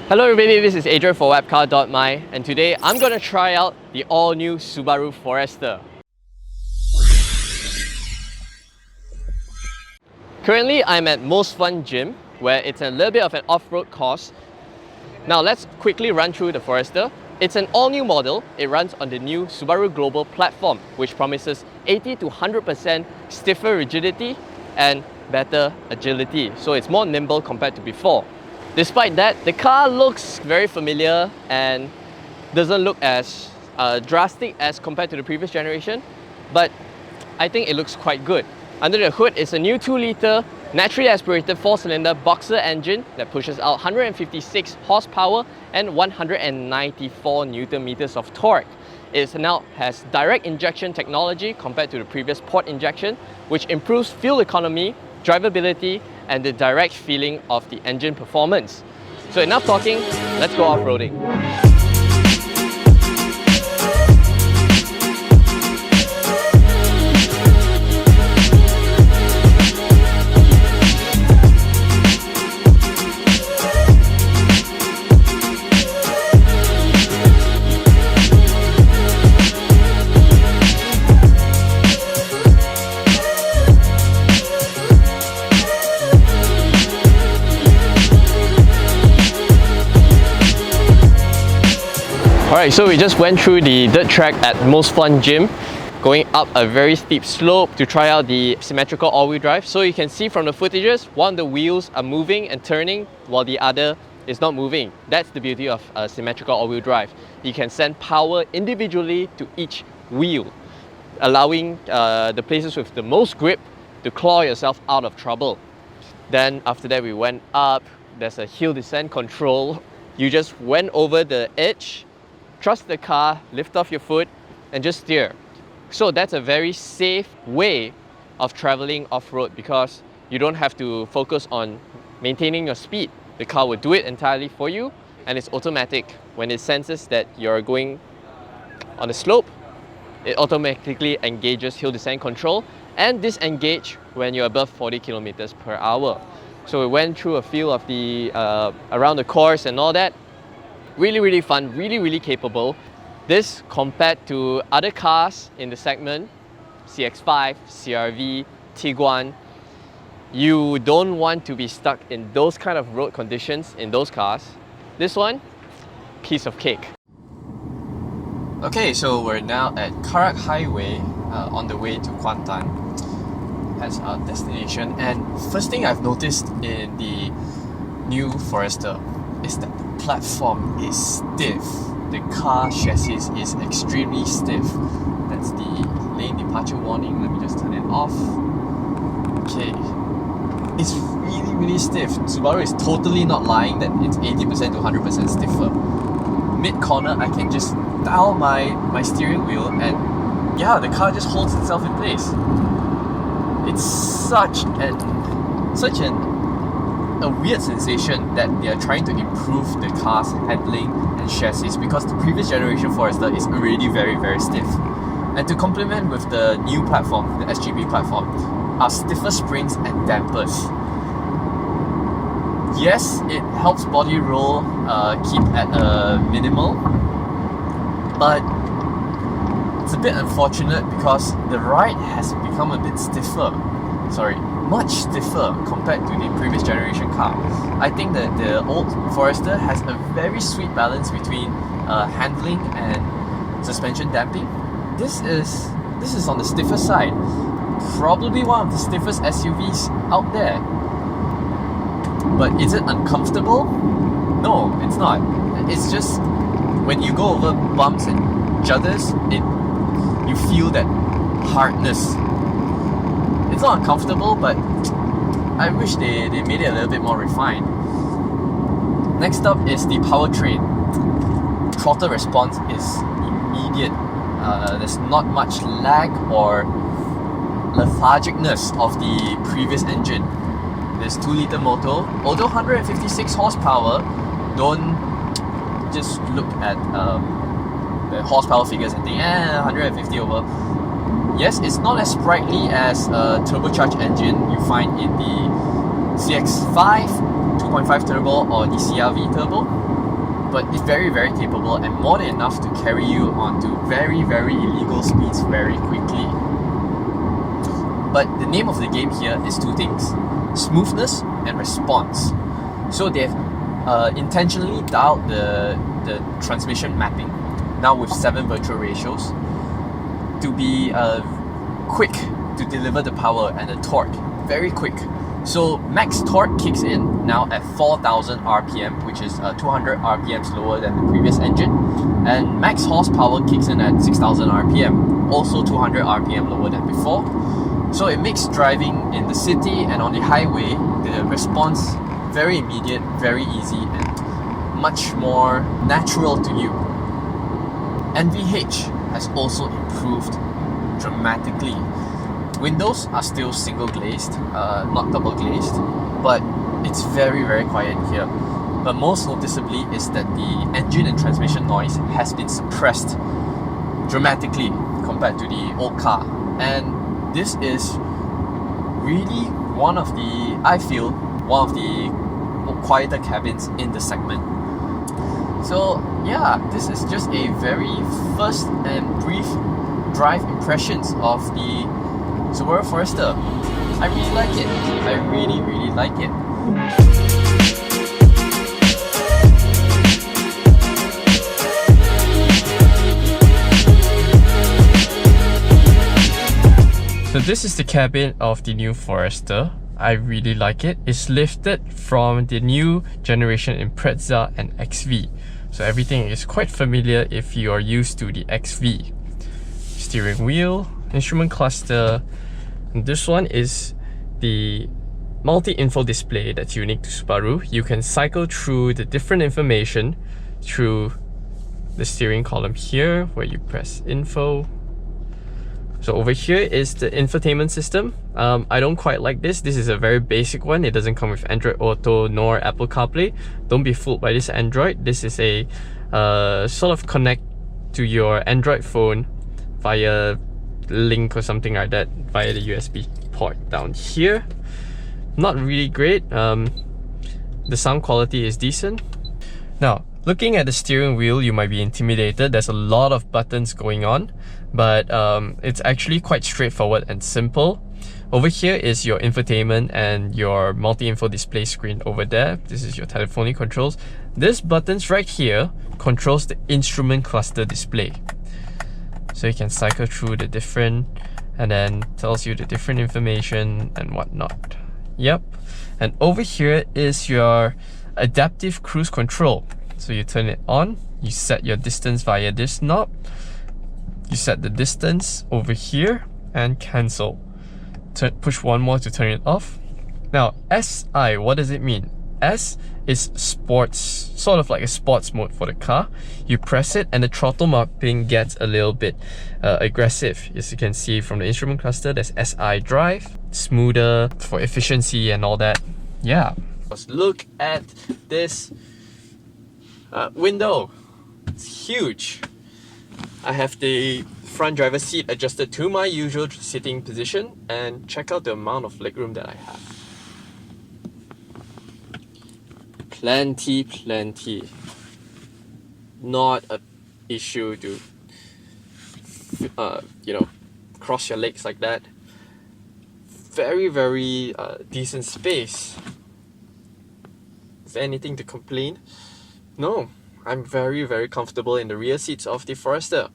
Hello everybody, this is Adrian for Wapcar.my, and today I'm going to try out the all-new Subaru Forester. Currently I'm at Most Fun Gym, where it's a little bit of an off-road course. Now let's quickly run through the Forester. It's an all-new model. It runs on the new Subaru Global platform, which promises 80 to 100% stiffer rigidity and better agility. So it's more nimble compared to before. Despite that, the car looks very familiar and doesn't look as drastic as compared to the previous generation, but I think it looks quite good. Under the hood is a new 2-litre naturally aspirated 4-cylinder boxer engine that pushes out 156 horsepower and 194 Newton meters of torque. It now has direct injection technology compared to the previous port injection, which improves fuel economy, drivability, and the direct feeling of the engine performance. So enough talking, let's go off-roading. Alright, so we just went through the dirt track at Most Fun Gym, going up a very steep slope to try out the symmetrical all-wheel drive. So you can see from the footages, one of the wheels are moving and turning while the other is not moving. That's the beauty of a symmetrical all-wheel drive. You can send power individually to each wheel, allowing the places with the most grip to claw yourself out of trouble. Then after that we went up, there's a hill descent control. You just went over the edge, trust the car, lift off your foot, and just steer. So that's a very safe way of traveling off-road because you don't have to focus on maintaining your speed. The car will do it entirely for you, and it's automatic. When it senses that you're going on a slope, it automatically engages hill descent control and disengage when you're above 40 kilometers per hour. So we went through a few of the around the course and all that. Really fun, really capable. This compared to other cars in the segment, CX-5, CR-V, Tiguan, you don't want to be stuck in those kind of road conditions in those cars. This one, piece of cake. Okay, so we're now at Karak Highway on the way to Kuantan. That's our destination. And first thing I've noticed in the new Forester is that the platform is stiff. The car chassis is extremely stiff. That's the lane departure warning. Let me just turn it off. Okay. It's really stiff. Subaru is totally not lying that it's 80% to 100% stiffer. Mid-corner, I can just dial my steering wheel and yeah, the car just holds itself in place. It's such a weird sensation that they are trying to improve the car's handling and chassis because the previous generation Forester is already very stiff. And to complement with the new platform, the SGB platform, are stiffer springs and dampers. Yes, it helps body roll keep at a minimal, but it's a bit unfortunate because the ride has become a bit stiffer. Much stiffer compared to the previous generation car. I think that the old Forester has a very sweet balance between handling and suspension damping. This is on the stiffer side. Probably one of the stiffest SUVs out there. But is it uncomfortable? No, it's not. It's just when you go over bumps and judders, you feel that hardness. It's not uncomfortable, but I wish they made it a little bit more refined. Next up is the powertrain. Throttle response is immediate. There's not much lag or lethargicness of the previous engine. This 2-litre motor, although 156 horsepower, don't just look at the horsepower figures and think, 150 over. Yes, it's not as sprightly as a turbocharged engine you find in the CX-5 to 3.5 turbo or the CR-V turbo, but it's very, very capable and more than enough to carry you onto very, very illegal speeds very quickly. But the name of the game here is two things: smoothness and response. So they've intentionally dialed the transmission mapping, now with 7 virtual ratios, to be quick to deliver the power and the torque, very quick. So max torque kicks in now at 4,000 RPM, which is 200 RPM slower than the previous engine, and max horsepower kicks in at 6,000 RPM, also 200 RPM lower than before. So it makes driving in the city and on the highway, the response very immediate, very easy, and much more natural to you. NVH has also improved dramatically. Windows are still single glazed, not double glazed, but it's very, very quiet here. But most noticeably is that the engine and transmission noise has been suppressed dramatically compared to the old car. And this is really I feel, one of the quieter cabins in the segment. So yeah, this is just a very first and brief drive impressions of the Subaru Forester. I really like it. I really, really like it. So this is the cabin of the new Forester. I really like it. It's lifted from the new generation Impreza and XV. So everything is quite familiar if you are used to the XV. Steering wheel, instrument cluster, and this one is the multi-info display that's unique to Subaru. You can cycle through the different information through the steering column here, where you press info. So over here is the infotainment system. I don't quite like this. This is a very basic one. It doesn't come with Android Auto nor Apple CarPlay. Don't be fooled by this Android. This is a sort of connect to your Android phone via link or something like that, via the USB port down here. Not really great. The sound quality is decent. Now, looking at the steering wheel, you might be intimidated. There's a lot of buttons going on, but it's actually quite straightforward and simple. Over here is your infotainment and your multi-info display screen over there. This is your telephony controls. This buttons right here controls the instrument cluster display. So you can cycle through the different, and then tells you the different information and whatnot. Yep. And over here is your adaptive cruise control. So you turn it on, you set your distance via this knob, you set the distance over here and cancel. Push one more to turn it off. Now SI, what does it mean? S is sports, sort of like a sports mode for the car. You press it and the throttle mapping gets a little bit aggressive. As you can see from the instrument cluster, there's SI drive, smoother for efficiency and all that. Yeah. Let's look at this window. It's huge. I have the front driver's seat adjusted to my usual sitting position, and check out the amount of legroom that I have. Plenty. Not an issue to cross your legs like that. Very decent space. Is there anything to complain? No, I'm very comfortable in the rear seats of the Forester.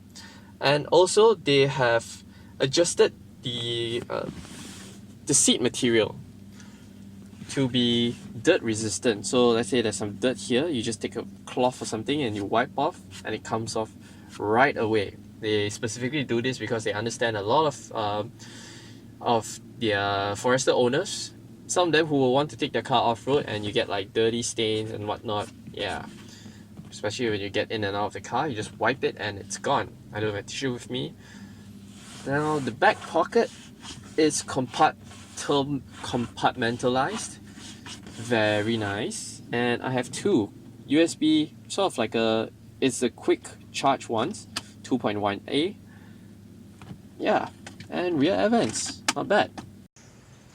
And also they have adjusted the seat material to be dirt resistant. So let's say there's some dirt here, you just take a cloth or something and you wipe off and it comes off right away. They specifically do this because they understand a lot of their Forester owners, some of them who will want to take their car off-road and you get like dirty stains and whatnot. Yeah, especially when you get in and out of the car, you just wipe it and it's gone. I don't have a tissue with me. Now the back pocket is compartmentalized. Very nice. And I have two USB, sort of like it's a quick charge ones, 2.1A. Yeah, and rear air vents, not bad.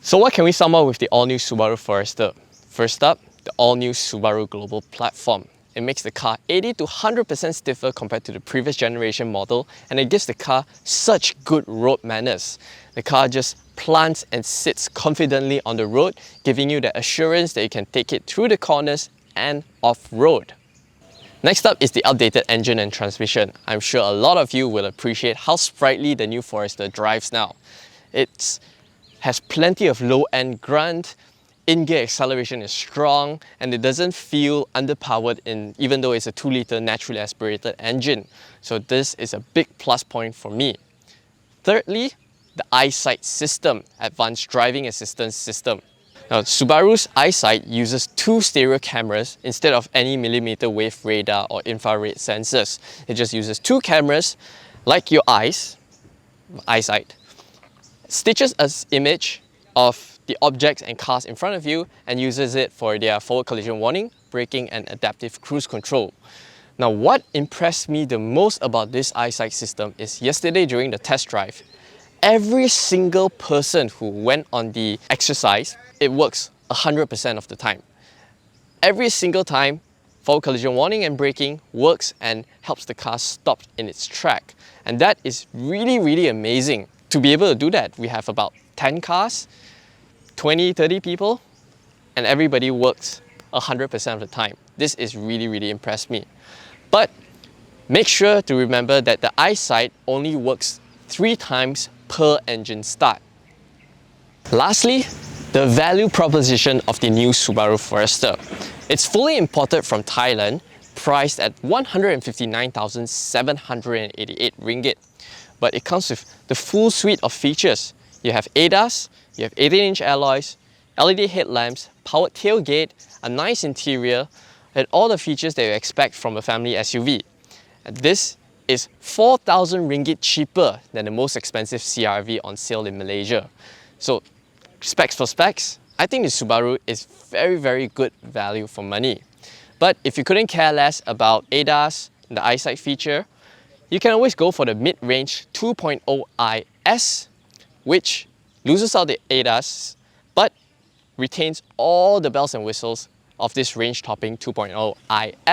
So what can we sum up with the all-new Subaru Forester? First up, the all-new Subaru global platform. It makes the car 80 to 100% stiffer compared to the previous generation model, and it gives the car such good road manners. The car just plants and sits confidently on the road, giving you the assurance that you can take it through the corners and off-road. Next up is the updated engine and transmission. I'm sure a lot of you will appreciate how sprightly the new Forester drives now. It has plenty of low-end grunt, in-gear acceleration is strong, and it doesn't feel underpowered even though it's a 2-litre naturally aspirated engine. So this is a big plus point for me. Thirdly, the Eyesight System, Advanced Driving Assistance System. Now, Subaru's EyeSight uses 2 stereo cameras instead of any millimeter wave radar or infrared sensors. It just uses 2 cameras, like your EyeSight, stitches an image of the objects and cars in front of you and uses it for their forward collision warning, braking and adaptive cruise control. Now, what impressed me the most about this EyeSight system is yesterday during the test drive, every single person who went on the exercise, it works 100% of the time. Every single time, forward collision warning and braking works and helps the car stop in its track. And that is really amazing. To be able to do that, we have about 10 cars, 20, 30 people, and everybody works 100% of the time. This is really impressed me. But make sure to remember that the EyeSight only works 3 times per engine start. Lastly, the value proposition of the new Subaru Forester. It's fully imported from Thailand, priced at 159,788 ringgit. But it comes with the full suite of features. You have ADAS, you have 18-inch alloys, LED headlamps, powered tailgate, a nice interior, and all the features that you expect from a family SUV. And this is 4,000 ringgit cheaper than the most expensive CR-V on sale in Malaysia. So specs for specs, I think the Subaru is very good value for money. But if you couldn't care less about ADAS and the EyeSight feature, you can always go for the mid-range 2.0 IS, which loses out the ADAS but retains all the bells and whistles of this range-topping 2.0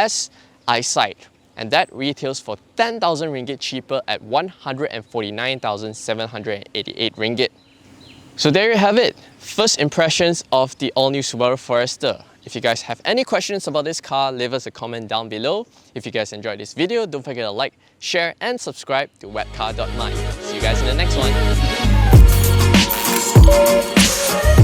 IS EyeSight. And that retails for 10,000 ringgit cheaper at 149,788 ringgit. So there you have it, first impressions of the all-new Subaru Forester. If you guys have any questions about this car, leave us a comment down below. If you guys enjoyed this video, don't forget to like, share and subscribe to Wapcar.my. See you guys in the next one.